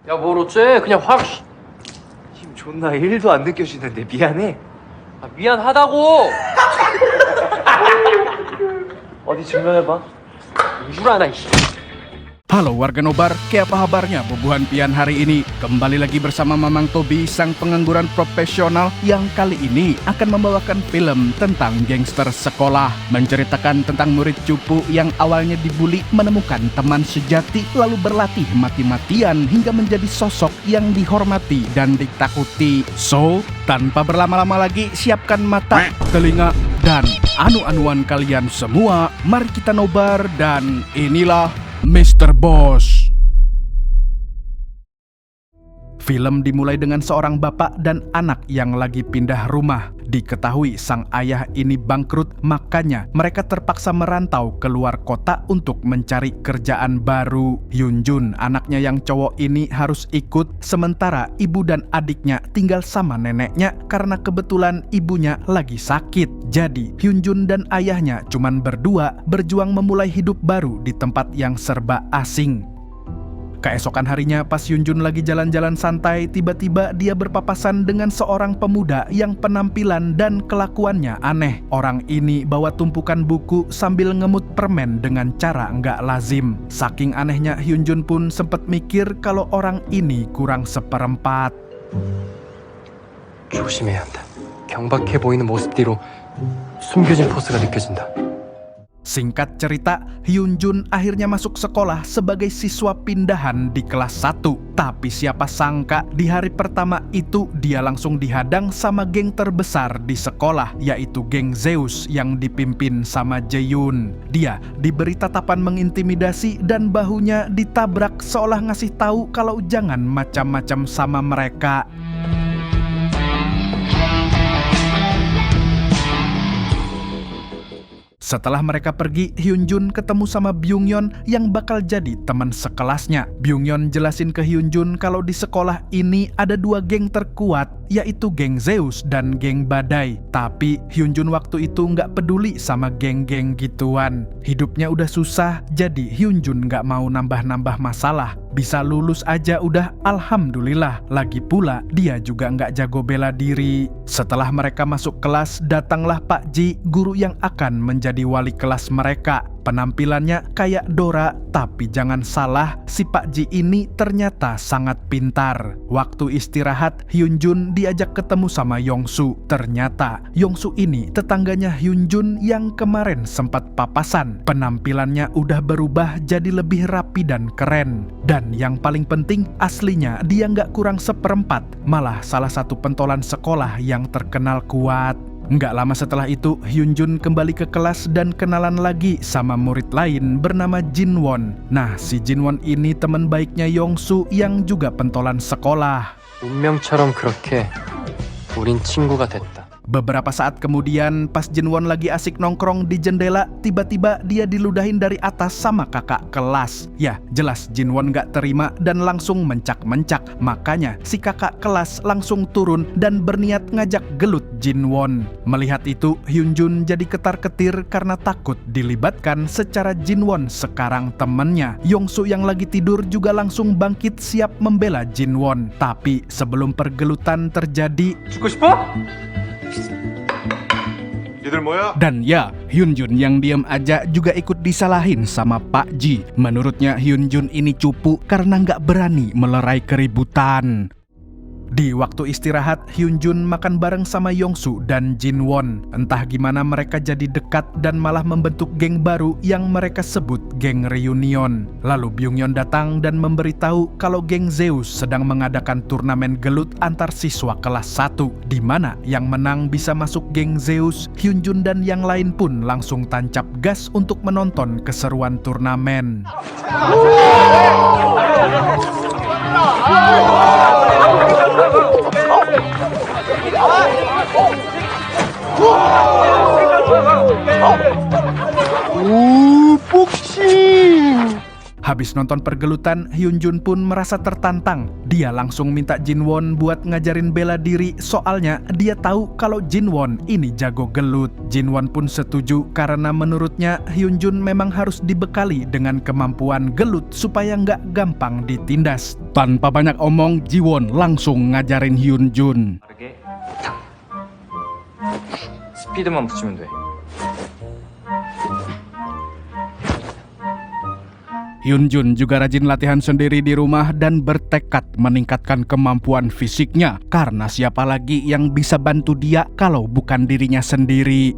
야, 뭘 어째? 그냥 확. 힘 존나 1도 안 느껴지는데 미안해. 아, 미안하다고. 어디 증명해봐. 이주라나 이씨. Halo warga Nobar, kayak apa kabarnya bubuhan pian hari ini? Kembali lagi bersama Mamang Tobi, sang pengangguran profesional yang kali ini akan membawakan film tentang gangster sekolah. Menceritakan tentang murid cupu yang awalnya dibully menemukan teman sejati lalu berlatih mati-matian hingga menjadi sosok yang dihormati dan ditakuti. So, tanpa berlama-lama lagi, siapkan mata, telinga, dan anu-anuan kalian semua. Mari kita nobar dan inilah Mr. Boss. Film dimulai dengan seorang bapak dan anak yang lagi pindah rumah. Diketahui sang ayah ini bangkrut, makanya mereka terpaksa merantau keluar kota untuk mencari kerjaan baru. Hyunjun, anaknya yang cowok ini harus ikut, sementara ibu dan adiknya tinggal sama neneknya karena kebetulan ibunya lagi sakit. Jadi, Hyunjun dan ayahnya cuman berdua berjuang memulai hidup baru di tempat yang serba asing. Keesokan harinya pas Hyunjun lagi jalan-jalan santai, tiba-tiba dia berpapasan dengan seorang pemuda yang penampilan dan kelakuannya aneh. Orang ini bawa tumpukan buku sambil ngemut permen dengan cara nggak lazim. Saking anehnya, Hyunjun pun sempat mikir kalau orang ini kurang seperempat. 조심해야 한다. 경박해 보이는 모습 뒤로 숨겨진 포스가 느껴진다. Singkat cerita, Hyunjun akhirnya masuk sekolah sebagai siswa pindahan di kelas 1. Tapi siapa sangka di hari pertama itu dia langsung dihadang sama geng terbesar di sekolah, yaitu geng Zeus yang dipimpin sama Jaeyoon. Dia diberi tatapan mengintimidasi dan bahunya ditabrak seolah ngasih tahu kalau jangan macam-macam sama mereka. Setelah mereka pergi, Hyunjun ketemu sama Byungyeon yang bakal jadi teman sekelasnya. Byungyeon jelasin ke Hyunjun kalau di sekolah ini ada dua geng terkuat, yaitu geng Zeus dan geng Badai. Tapi Hyunjun waktu itu nggak peduli sama geng-geng gituan. Hidupnya udah susah, jadi Hyunjun nggak mau nambah-nambah masalah. Bisa lulus aja udah alhamdulillah. Lagi pula dia juga nggak jago bela diri. Setelah mereka masuk kelas, datanglah Pak Ji, guru yang akan menjadi wali kelas mereka. Penampilannya kayak Dora, tapi jangan salah, si Pak Ji ini ternyata sangat pintar. Waktu istirahat, Hyunjun diajak ketemu sama Yongsu. Ternyata Yongsu ini tetangganya Hyunjun yang kemarin sempat papasan. Penampilannya udah berubah jadi lebih rapi dan keren. Dan yang paling penting, aslinya dia nggak kurang seperempat, malah salah satu pentolan sekolah yang terkenal kuat. Nggak lama setelah itu, Hyunjun kembali ke kelas dan kenalan lagi sama murid lain bernama Jinwon. Nah, si Jinwon ini teman baiknya Yongsu yang juga pentolan sekolah. 운명처럼 그렇게 우린 친구가 됐다. Beberapa saat kemudian, pas Jinwon lagi asik nongkrong di jendela, tiba-tiba dia diludahin dari atas sama kakak kelas. Ya, jelas Jinwon gak terima dan langsung mencak-mencak. Makanya si kakak kelas langsung turun dan berniat ngajak gelut Jinwon. Melihat itu, Hyunjun jadi ketar-ketir karena takut dilibatkan secara Jinwon sekarang temennya. Yongsu yang lagi tidur juga langsung bangkit siap membela Jinwon. Tapi sebelum pergelutan terjadi, 죽고 싶어? dan ya, Hyunjun yang diam aja juga ikut disalahin sama Pak Ji. Menurutnya Hyunjun ini cupu karena nggak berani melerai keributan. Di waktu istirahat, Hyunjun makan bareng sama Yongsu dan Jinwon. Entah gimana mereka jadi dekat dan malah membentuk geng baru yang mereka sebut geng Reunion. Lalu Byungyeon datang dan memberitahu kalau geng Zeus sedang mengadakan turnamen gelut antar siswa kelas 1, di mana yang menang bisa masuk geng Zeus. Hyunjun dan yang lain pun langsung tancap gas untuk menonton keseruan turnamen. Habis nonton pergelutan, Hyunjun pun merasa tertantang. Dia langsung minta Jinwon buat ngajarin bela diri, soalnya dia tahu kalau Jinwon ini jago gelut. Jinwon pun setuju karena menurutnya Hyunjun memang harus dibekali dengan kemampuan gelut supaya nggak gampang ditindas. Tanpa banyak omong, Jiwon langsung ngajarin Hyunjun. 빠르게 탁. 스피드만 붙이면 돼. Hyunjun juga rajin latihan sendiri di rumah dan bertekad meningkatkan kemampuan fisiknya karena siapa lagi yang bisa bantu dia kalau bukan dirinya sendiri.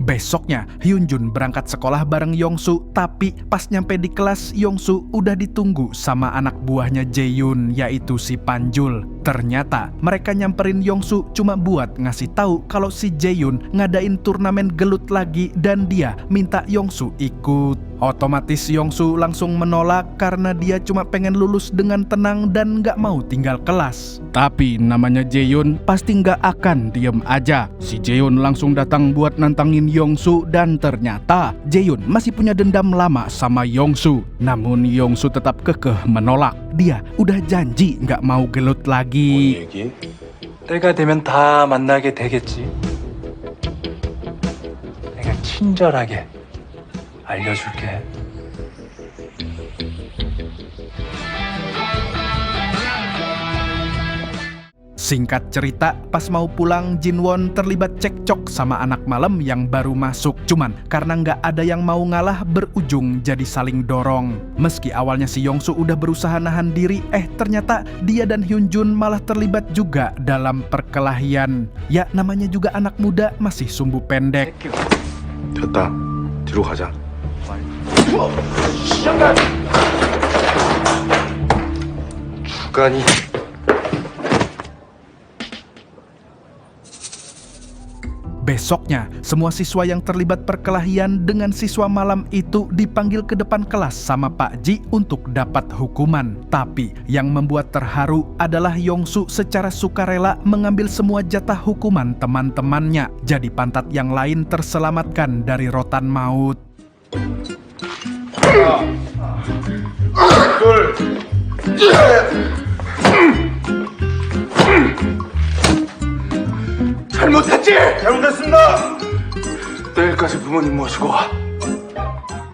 Besoknya, Hyunjun berangkat sekolah bareng Yongsu, tapi pas nyampe di kelas, Yongsu udah ditunggu sama anak buahnya Jaehyun, yaitu si Panjul. Ternyata mereka nyamperin Yongsu cuma buat ngasih tahu kalau si Jaehyun ngadain turnamen gelut lagi dan dia minta Yongsu ikut. Otomatis Yongsu langsung menolak karena dia cuma pengen lulus dengan tenang dan nggak mau tinggal kelas. Tapi namanya Jaehyun pasti nggak akan diem aja. Si Jaehyun langsung datang buat nantangin Yongsu dan ternyata Jaehyun masih punya dendam lama sama Yongsu. Namun Yongsu tetap kekeh menolak. Dia udah janji nggak mau gelut lagi. 때가 되면 다 만나게 되겠지. 내가 친절하게 알려줄게. Singkat cerita, pas mau pulang, Jinwon terlibat cekcok sama anak malam yang baru masuk. Cuman karena nggak ada yang mau ngalah, berujung jadi saling dorong. Meski awalnya si Yongsu udah berusaha nahan diri, ternyata dia dan Hyunjun malah terlibat juga dalam perkelahian. Ya, namanya juga anak muda, masih sumbu pendek. 됐다. 뒤로 가자. 주간이 Besoknya, semua siswa yang terlibat perkelahian dengan siswa malam itu dipanggil ke depan kelas sama Pak Ji untuk dapat hukuman. Tapi yang membuat terharu adalah Yongsu secara sukarela mengambil semua jatah hukuman teman-temannya. Jadi pantat yang lain terselamatkan dari rotan maut. 잘못했지? 잘못했습니다. 내일까지 부모님 모시고 와.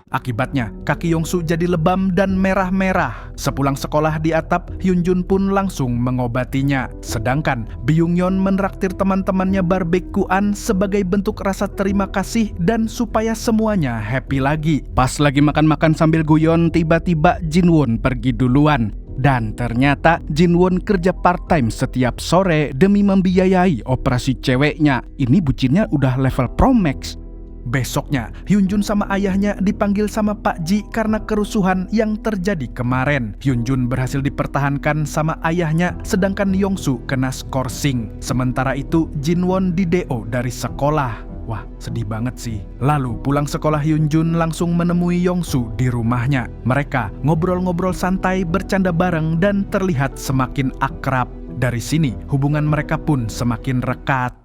Akibatnya, kaki Yongsu jadi lebam dan merah-merah. Sepulang sekolah di atap, Hyunjun pun langsung mengobatinya. Sedangkan Byungyeon menraktir teman-temannya barbekuan sebagai bentuk rasa terima kasih dan supaya semuanya happy lagi. Pas lagi makan-makan sambil guyon, tiba-tiba Jinwon pergi duluan. Dan ternyata Jinwon kerja part-time setiap sore demi membiayai operasi ceweknya. Ini bucinnya udah level Pro Max. Besoknya, Hyunjun sama ayahnya dipanggil sama Pak Ji karena kerusuhan yang terjadi kemarin. Hyunjun berhasil dipertahankan sama ayahnya, sedangkan Yongsu kena skorsing. Sementara itu, Jinwon di-DO dari sekolah. Wah, sedih banget sih. Lalu pulang sekolah, Hyunjun langsung menemui Yongsu di rumahnya. Mereka ngobrol-ngobrol santai, bercanda bareng, dan terlihat semakin akrab. Dari sini, hubungan mereka pun semakin rekat.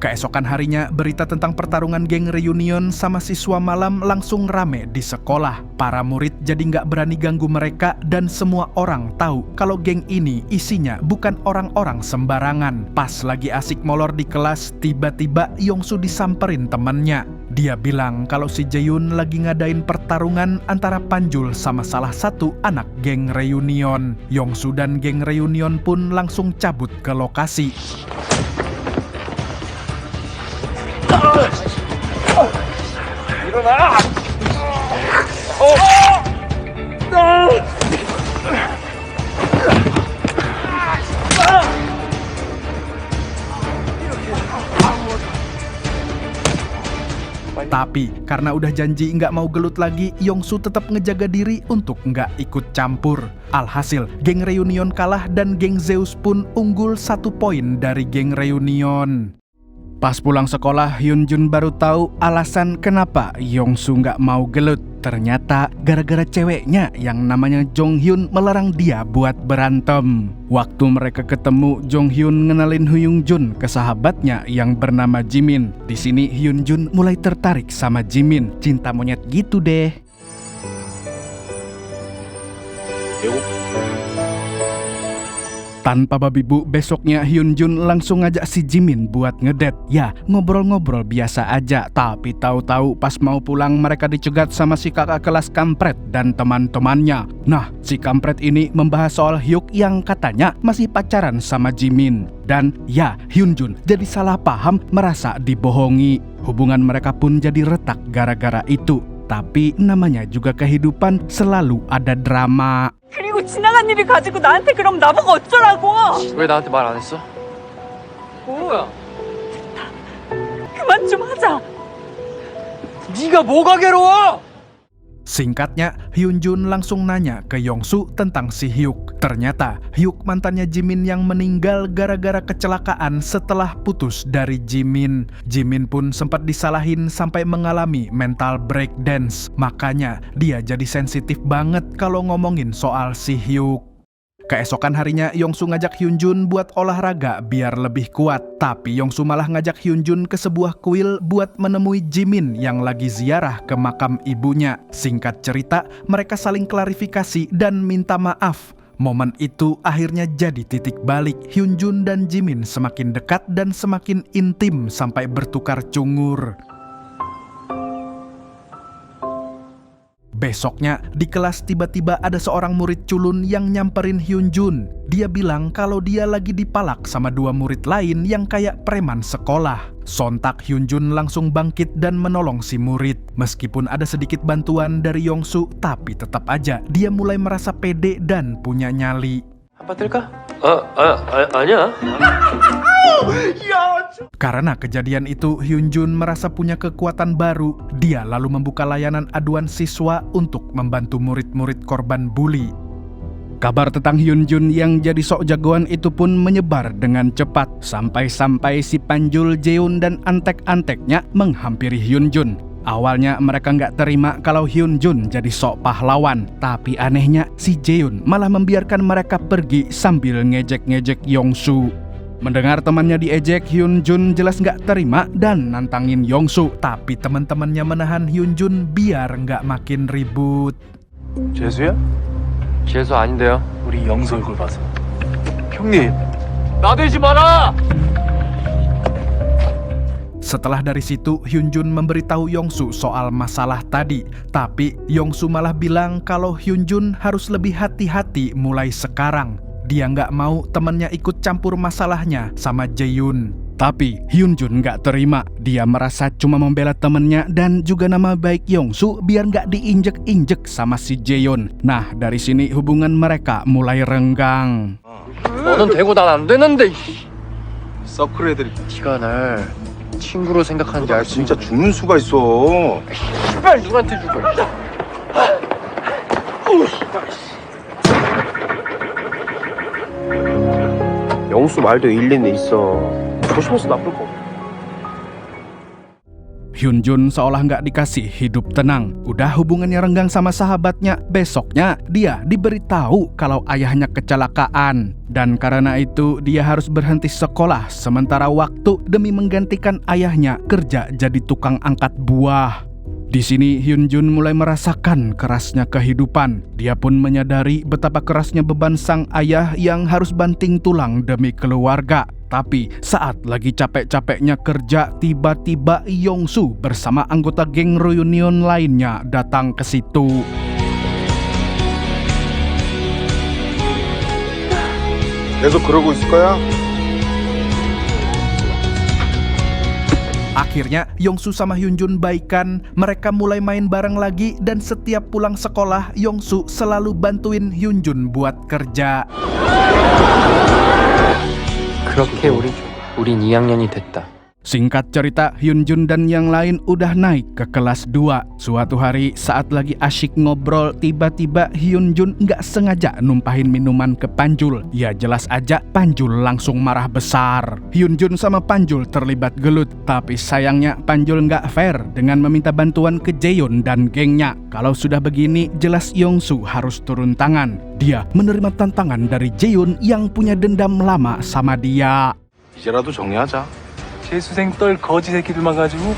Keesokan harinya, berita tentang pertarungan geng reunion sama siswa malam langsung rame di sekolah. Para murid jadi nggak berani ganggu mereka dan semua orang tahu kalau geng ini isinya bukan orang-orang sembarangan. Pas lagi asik molor di kelas, tiba-tiba Yongsu disamperin temannya. Dia bilang kalau si Jaehyun lagi ngadain pertarungan antara Panjul sama salah satu anak geng reunion. Yongsu dan geng reunion pun langsung cabut ke lokasi. 일어나! Tapi karena udah janji nggak mau gelut lagi, Yongsu tetap ngejaga diri untuk nggak ikut campur. Alhasil, geng reunion kalah dan geng Zeus pun unggul 1 poin dari geng reunion. Pas pulang sekolah, Hyunjun baru tahu alasan kenapa Yongsu nggak mau gelut. Ternyata gara-gara ceweknya yang namanya Jonghyun melarang dia buat berantem. Waktu mereka ketemu, Jonghyun ngenalin Hyunjun ke sahabatnya yang bernama Jimin. Di sini Hyunjun mulai tertarik sama Jimin, cinta monyet gitu deh. Tanpa babi bu, besoknya Hyunjun langsung ngajak si Jimin buat ngedet. Ya, ngobrol-ngobrol biasa aja. Tapi tahu-tahu pas mau pulang mereka dicegat sama si kakak kelas kampret dan teman-temannya. Nah, si kampret ini membahas soal Hyuk yang katanya masih pacaran sama Jimin. Dan ya, Hyunjun jadi salah paham, merasa dibohongi. Hubungan mereka pun jadi retak gara-gara itu. Tapi namanya juga kehidupan, selalu ada drama. 그리고 지나간 일을 가지고 나한테 그럼 나보고 어쩌라고? 왜 나한테 말 안 했어? 뭐야? 그만 좀 하자. 네가 뭐가 괴로워? Singkatnya, Hyunjun langsung nanya ke Yongsu tentang si Hyuk. Ternyata, Hyuk mantannya Jimin yang meninggal gara-gara kecelakaan setelah putus dari Jimin. Jimin pun sempat disalahin sampai mengalami mental breakdance. Makanya, dia jadi sensitif banget kalau ngomongin soal si Hyuk. Keesokan harinya, Yongsu ngajak Hyunjun buat olahraga biar lebih kuat. Tapi Yongsu malah ngajak Hyunjun ke sebuah kuil buat menemui Jimin yang lagi ziarah ke makam ibunya. Singkat cerita, mereka saling klarifikasi dan minta maaf. Momen itu akhirnya jadi titik balik. Hyunjun dan Jimin semakin dekat dan semakin intim sampai bertukar cungur. Besoknya, di kelas tiba-tiba ada seorang murid culun yang nyamperin Hyunjun. Dia bilang kalau dia lagi dipalak sama dua murid lain yang kayak preman sekolah. Sontak Hyunjun langsung bangkit dan menolong si murid. Meskipun ada sedikit bantuan dari Yongsu, tapi tetap aja dia mulai merasa pede dan punya nyali. 안 받을까? 아니야. Karena kejadian itu, Hyunjun merasa punya kekuatan baru. Dia lalu membuka layanan aduan siswa untuk membantu murid-murid korban bully. Kabar tentang Hyunjun yang jadi sok jagoan itu pun menyebar dengan cepat. Sampai-sampai si Panjul, Jeon, dan antek-anteknya menghampiri Hyunjun. Awalnya mereka nggak terima kalau Hyunjun jadi sok pahlawan. Tapi anehnya si Jeon malah membiarkan mereka pergi sambil ngejek-ngejek Yongsu. Mendengar temannya diejek, Hyunjun jelas nggak terima dan nantangin Yongsu. Tapi teman-temannya menahan Hyunjun biar nggak makin ribut. 재수야? 재수 아닌데요. 우리 영수 얼굴 봐서. 형님, 나대지 마라! Setelah dari situ, Hyunjun memberitahu Yongsu soal masalah tadi. Tapi Yongsu malah bilang kalau Hyunjun harus lebih hati-hati mulai sekarang. Dia nggak mau temennya ikut campur masalahnya sama Jaeyoon. Tapi Hyunjun nggak terima. Dia merasa cuma membela temennya dan juga nama baik Yongsu biar nggak diinjek-injek sama si Jaeyoon. Nah, dari sini hubungan mereka mulai renggang. 너는 되고 난 안 되는데. 서클 애들이 네가 날 친구로 생각하는지 알 수 진짜 죽는 수가 있어. 씨발 누구한테 죽어? 영수 말도 일리는 있어. 조심해서 나쁠 거. Hyunjun seolah nggak dikasih hidup tenang. Udah hubungannya renggang sama sahabatnya, besoknya dia diberitahu kalau ayahnya kecelakaan. Dan karena itu dia harus berhenti sekolah sementara waktu demi menggantikan ayahnya kerja jadi tukang angkat buah. Di sini Hyunjun mulai merasakan kerasnya kehidupan. Dia pun menyadari betapa kerasnya beban sang ayah yang harus banting tulang demi keluarga. Tapi saat lagi capek-capeknya kerja, tiba-tiba Yongsu bersama anggota geng reunion lainnya datang ke situ. 계속 그러고 있을 거야? Akhirnya Yongsu sama Hyunjun baikan. Mereka mulai main bareng lagi dan setiap pulang sekolah Yongsu selalu bantuin Hyunjun buat kerja. 그렇게 우린 2학년이 됐다. Singkat cerita, Hyunjun dan yang lain udah naik ke kelas 2. Suatu hari saat lagi asyik ngobrol, tiba-tiba Hyunjun nggak sengaja numpahin minuman ke Panjul. Ya jelas aja Panjul langsung marah besar. Hyunjun sama Panjul terlibat gelut, tapi sayangnya Panjul nggak fair dengan meminta bantuan ke Jaehyun dan gengnya. Kalau sudah begini, jelas Yongsu harus turun tangan. Dia menerima tantangan dari Jaehyun yang punya dendam lama sama dia. 이제라도 정리하자. 재수생 떨 거지 새끼들만 가지고.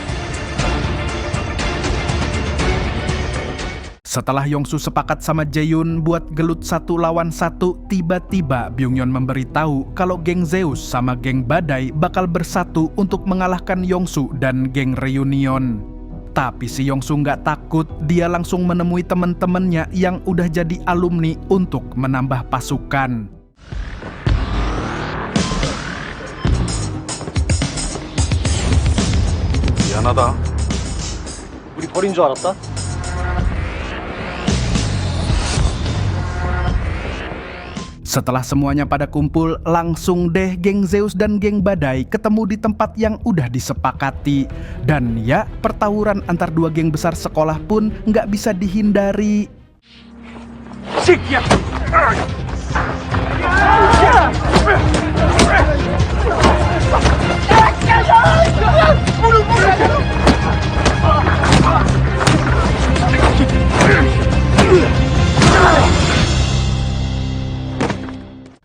Setelah Yongsu sepakat sama Jaehyun buat gelut 1 lawan 1, tiba-tiba Byungyeon memberitahu kalau geng Zeus sama geng Badai bakal bersatu untuk mengalahkan Yongsu dan geng Reunion. Tapi si Yongsu nggak takut, dia langsung menemui teman-temannya yang udah jadi alumni untuk menambah pasukan. 미안하다. 우리 버린 줄 알았다? Setelah semuanya pada kumpul, langsung deh geng Zeus dan geng Badai ketemu di tempat yang udah disepakati. Dan ya, pertawuran antar dua geng besar sekolah pun nggak bisa dihindari.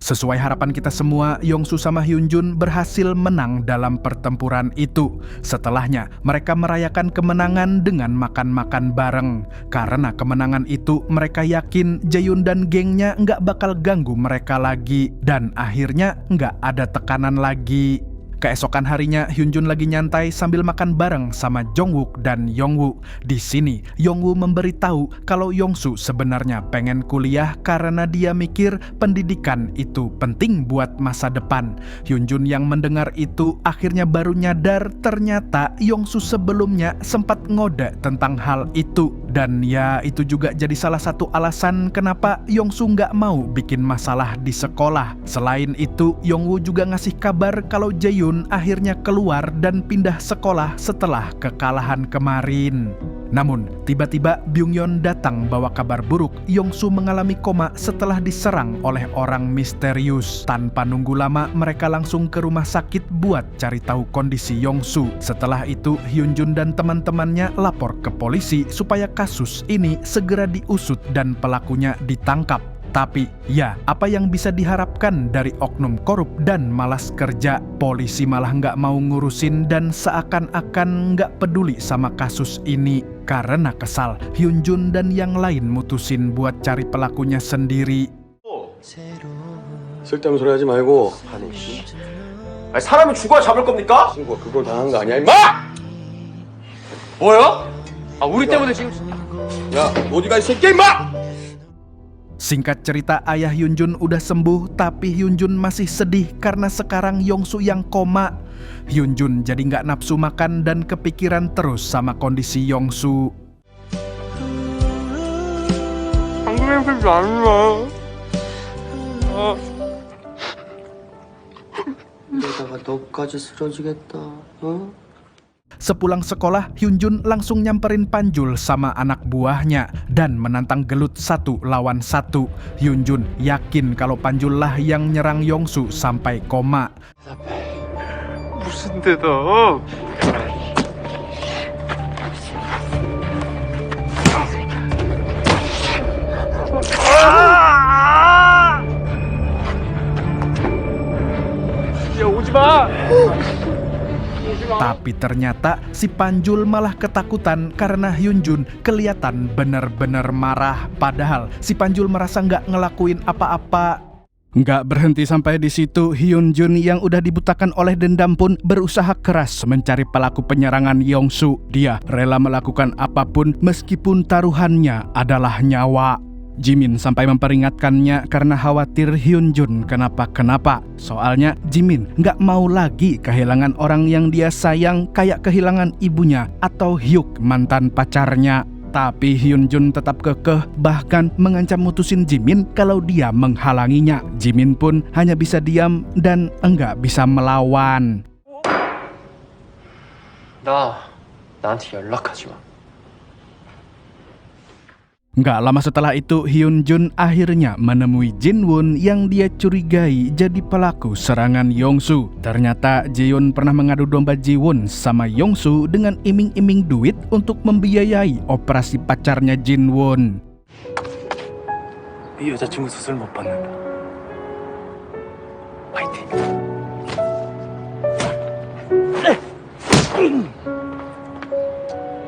Sesuai harapan kita semua, Yongsu sama Hyunjun berhasil menang dalam pertempuran itu. Setelahnya, mereka merayakan kemenangan dengan makan-makan bareng. Karena kemenangan itu, mereka yakin Jaehyun dan gengnya nggak bakal ganggu mereka lagi. Dan akhirnya nggak ada tekanan lagi. Keesokan harinya, Hyunjun lagi nyantai sambil makan bareng sama Jongwook dan Yongwoo. Di sini, Yongwoo memberitahu kalau Yongsu sebenarnya pengen kuliah karena dia mikir pendidikan itu penting buat masa depan. Hyunjun yang mendengar itu akhirnya baru nyadar ternyata Yongsu sebelumnya sempat ngode tentang hal itu. Dan ya, itu juga jadi salah satu alasan kenapa Yongsu nggak mau bikin masalah di sekolah. Selain itu, Yongwoo juga ngasih kabar kalau Jaehyun akhirnya keluar dan pindah sekolah setelah kekalahan kemarin. Namun, tiba-tiba Byungyeon datang bawa kabar buruk. Yongsu mengalami koma setelah diserang oleh orang misterius. Tanpa nunggu lama, mereka langsung ke rumah sakit buat cari tahu kondisi Yongsu. Setelah itu, Hyunjun dan teman-temannya lapor ke polisi supaya kasus ini segera diusut dan pelakunya ditangkap. Tapi ya, apa yang bisa diharapkan dari oknum korup dan malas kerja? Polisi malah nggak mau ngurusin dan seakan-akan nggak peduli sama kasus ini. Karena kesal, Hyunjun dan yang lain mutusin buat cari pelakunya sendiri. 쓸데없는 소리 하지 말고. 아니 씨. 아니 사람을 죽어야 잡을 겁니까? 친구가 그걸 당한 거 아니야 임마? 뭐요? 아 우리 때문에 지금 야 어디가 이 새끼야 임마? Singkat cerita, ayah Hyunjun udah sembuh, tapi Hyunjun masih sedih karena sekarang Yongsu yang koma. Hyunjun jadi nggak nafsu makan dan kepikiran terus sama kondisi Yongsu. 이러다가 너까지 쓰러지겠다. 어? Sepulang sekolah, Hyunjun langsung nyamperin Panjul sama anak buahnya dan menantang gelut 1 lawan 1. Hyunjun yakin kalau Panjul lah yang nyerang Yongsu sampai koma. 무슨 데다? 야 오지 마! Tapi ternyata si Panjul malah ketakutan karena Hyunjun kelihatan bener-bener marah. Padahal si Panjul merasa nggak ngelakuin apa-apa. Nggak berhenti sampai di situ, Hyunjun yang udah dibutakan oleh dendam pun berusaha keras mencari pelaku penyerangan Yongsu. Dia rela melakukan apapun meskipun taruhannya adalah nyawa. Jimin sampai memperingatkannya karena khawatir Hyunjun kenapa-kenapa. Soalnya Jimin nggak mau lagi kehilangan orang yang dia sayang kayak kehilangan ibunya atau Hyuk mantan pacarnya. Tapi Hyunjun tetap kekeh, bahkan mengancam mutusin Jimin kalau dia menghalanginya. Jimin pun hanya bisa diam dan enggak bisa melawan. 나한테 연락하지 마. Nggak lama setelah itu, Hyun Jun akhirnya menemui Jin Woon yang dia curigai jadi pelaku serangan Yongsu. Ternyata Jaehyun pernah mengadu domba Ji Woon sama Yongsu dengan iming-iming duit untuk membiayai operasi pacarnya Jin Woon. 네 여자친구 수술 못 받는다. 파이팅.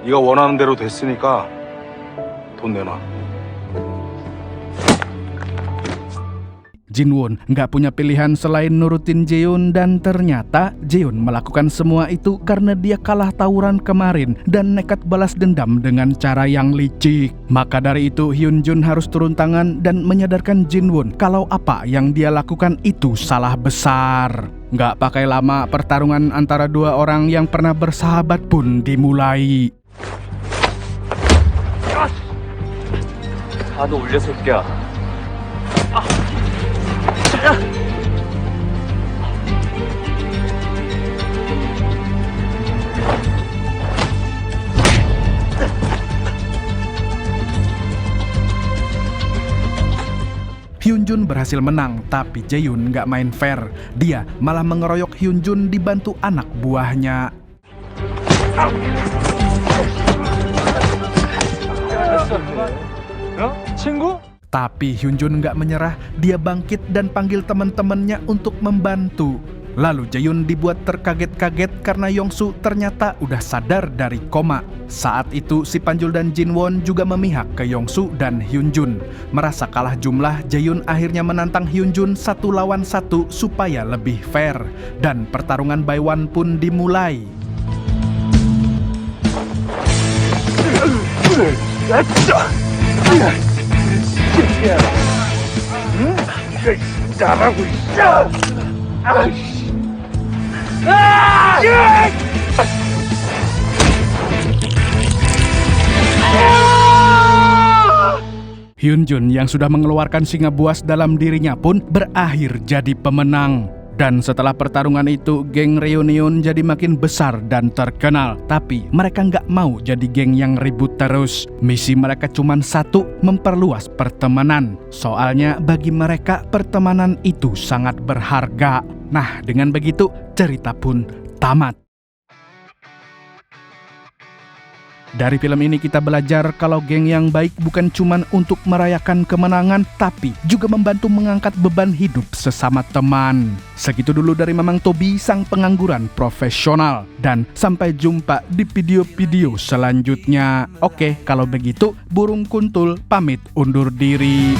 네가 원하는 대로 됐으니까 돈 내놔. Jin Woon nggak punya pilihan selain nurutin Jaehyun, dan ternyata Jaehyun melakukan semua itu karena dia kalah tawuran kemarin dan nekat balas dendam dengan cara yang licik. Maka dari itu Hyun Jun harus turun tangan dan menyadarkan Jin Woon kalau apa yang dia lakukan itu salah besar. Nggak pakai lama, pertarungan antara dua orang yang pernah bersahabat pun dimulai. 다도 올려 새끼야. Hyun Jun berhasil menang, tapi Jaehyun nggak main fair. Dia malah mengeroyok Hyun Jun dibantu anak buahnya. 친구? Tapi Hyun Jun nggak menyerah, dia bangkit dan panggil teman-temannya untuk membantu. Lalu Jaehyun dibuat terkaget-kaget karena Yongsu ternyata udah sadar dari koma. Saat itu si Panjul dan Jin Won juga memihak ke Yongsu dan Hyun Jun. Merasa kalah jumlah, Jaehyun akhirnya menantang Hyun Jun 1 lawan 1 supaya lebih fair. Dan pertarungan by one pun dimulai. Hyun Jun yang sudah mengeluarkan singa buas dalam dirinya pun berakhir jadi pemenang. Dan setelah pertarungan itu, geng Reunion jadi makin besar dan terkenal. Tapi mereka nggak mau jadi geng yang ribut terus. Misi mereka cuma satu, memperluas pertemanan. Soalnya bagi mereka pertemanan itu sangat berharga. Nah, dengan begitu cerita pun tamat. Dari film ini kita belajar kalau geng yang baik bukan cuma untuk merayakan kemenangan, tapi juga membantu mengangkat beban hidup sesama teman. Segitu dulu dari Mamang Tobi, sang pengangguran profesional. Dan sampai jumpa di video-video selanjutnya. Oke, kalau begitu Burung Kuntul pamit undur diri.